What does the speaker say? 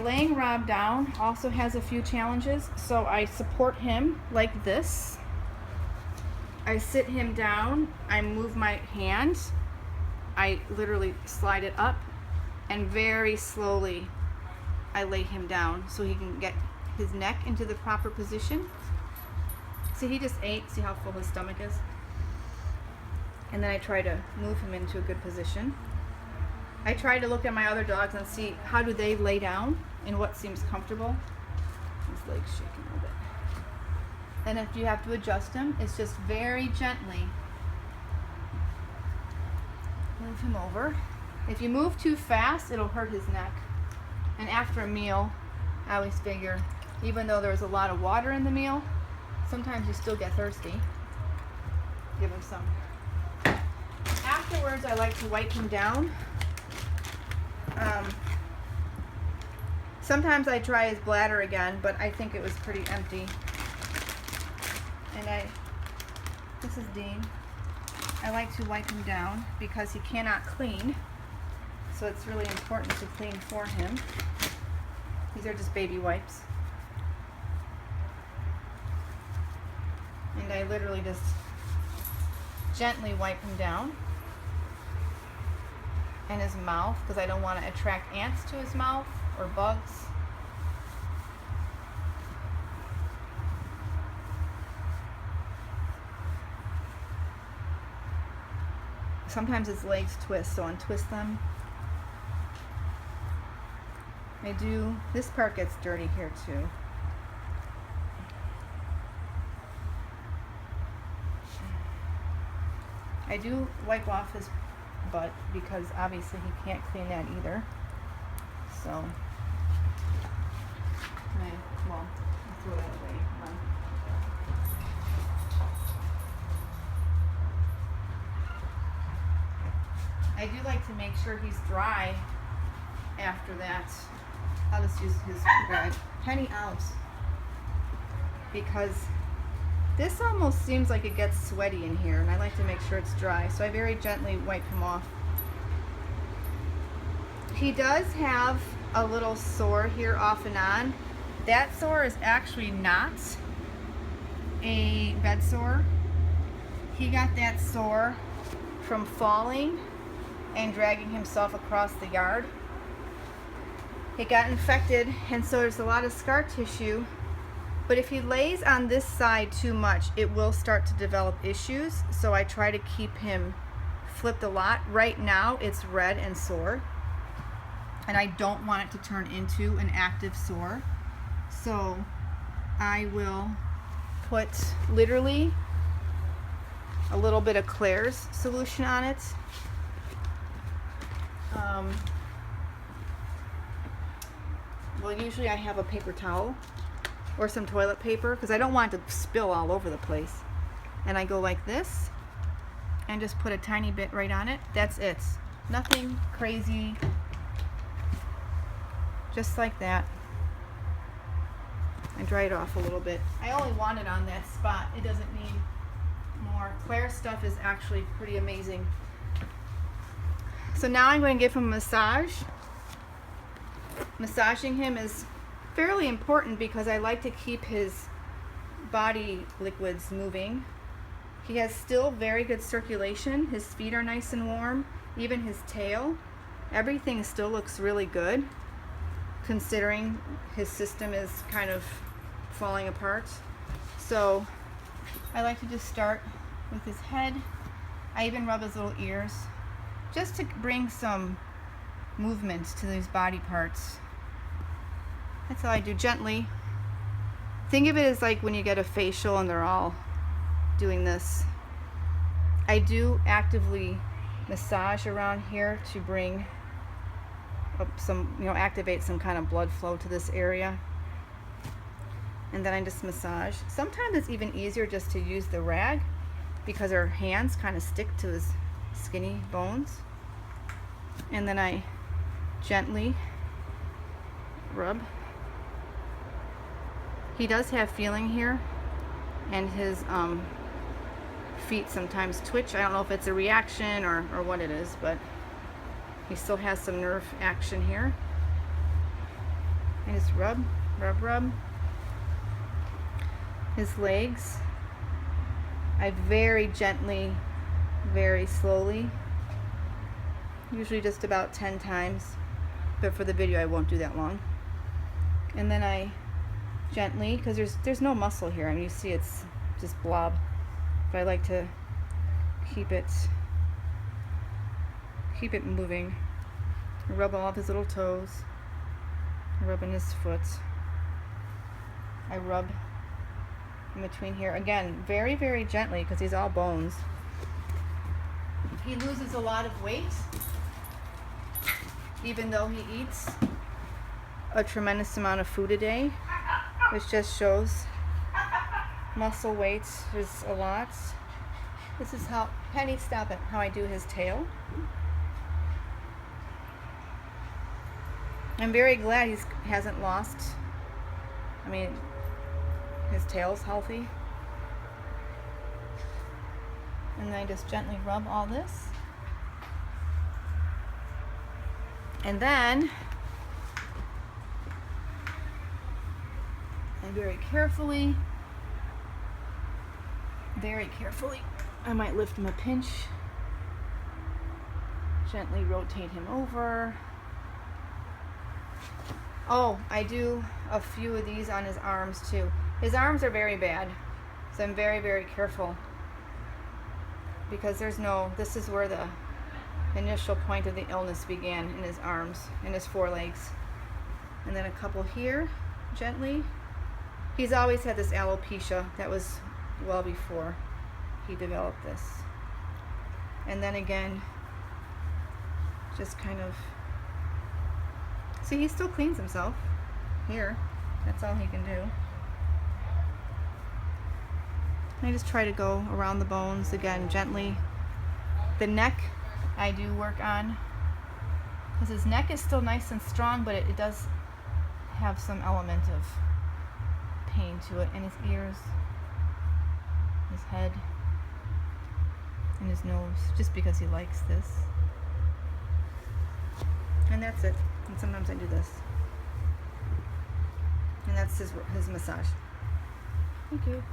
laying Rob down also has a few challenges. So I support him like this. I sit him down, I move my hand, I literally slide it up, and very slowly I lay him down so he can get his neck into the proper position. See, he just ate. See how full his stomach is? And then I try to move him into a good position. I try to look at my other dogs and see how do they lay down and what seems comfortable. His legs shaking a little bit. And if you have to adjust him, it's just very gently move him over. If you move too fast, it'll hurt his neck. And after a meal, I always figure, even though there's a lot of water in the meal, sometimes you still get thirsty. Give him some. Afterwards, I like to wipe him down. Sometimes I try his bladder again, but I think it was pretty empty. And this is Dean. I like to wipe him down because he cannot clean. So it's really important to clean for him. These are just baby wipes. And I literally just gently wipe him down. And his mouth, because I don't want to attract ants to his mouth or bugs. Sometimes his legs twist, so untwist them. This part gets dirty here too. I do wipe off his butt because obviously he can't clean that either. So, I'll throw that away. I do like to make sure he's dry after that. I'll just use his rag. Penny out. Because this almost seems like it gets sweaty in here, and I like to make sure it's dry. So I very gently wipe him off. He does have a little sore here off and on. That sore is actually not a bed sore. He got that sore from falling and dragging himself across the yard. It got infected, and so there's a lot of scar tissue. But if he lays on this side too much, it will start to develop issues. So I try to keep him flipped a lot. Right now, it's red and sore, and I don't want it to turn into an active sore. So I will put literally a little bit of Claire's solution on it. Well, usually I have a paper towel or some toilet paper because I don't want it to spill all over the place. And I go like this and just put a tiny bit right on it. That's it. Nothing crazy. Just like that. I dry it off a little bit. I only want it on that spot. It doesn't need more. Claire's stuff is actually pretty amazing. So now I'm going to give him a massage. Massaging him is fairly important because I like to keep his body liquids moving. He has still very good circulation. His feet are nice and warm. Even his tail. Everything still looks really good considering his system is kind of falling apart. So I like to just start with his head. I even rub his little ears just to bring some movement to these body parts. That's all I do, gently. Think of it as like when you get a facial and they're all doing this. I do actively massage around here to bring up some, activate some kind of blood flow to this area. And then I just massage. Sometimes it's even easier just to use the rag because our hands kind of stick to his skinny bones. And then I gently rub. He does have feeling here, and his feet sometimes twitch. I don't know if it's a reaction or what it is, but he still has some nerve action here. And just rub, rub, rub. His legs, I very gently, very slowly, usually just about 10 times, but for the video I won't do that long. And then I gently, because there's no muscle here, I mean you see it's just blob, but I like to keep it moving. I rub all of his little toes, I rub in his foot, I rub in between here, again very, very gently because he's all bones. He loses a lot of weight even though he eats a tremendous amount of food a day, which just shows muscle weight is a lot. This is how, Penny, stop it, how I do his tail. I'm very glad he hasn't lost, I mean, his tail's healthy. And then I just gently rub all this. And then I very carefully, I might lift him a pinch, gently rotate him over. Oh, I do a few of these on his arms too. His arms are very bad, so I'm very, very careful because this is where the initial point of the illness began, in his arms, in his forelegs. And then a couple here, gently. He's always had this alopecia that was well before he developed this. And then again, just kind of, see, he still cleans himself here. That's all he can do. I just try to go around the bones again gently. The neck I do work on because his neck is still nice and strong, but it does have some element of pain to it. And his ears, his head, and his nose, just because he likes this. And that's it. And sometimes I do this. And that's his massage. Thank you.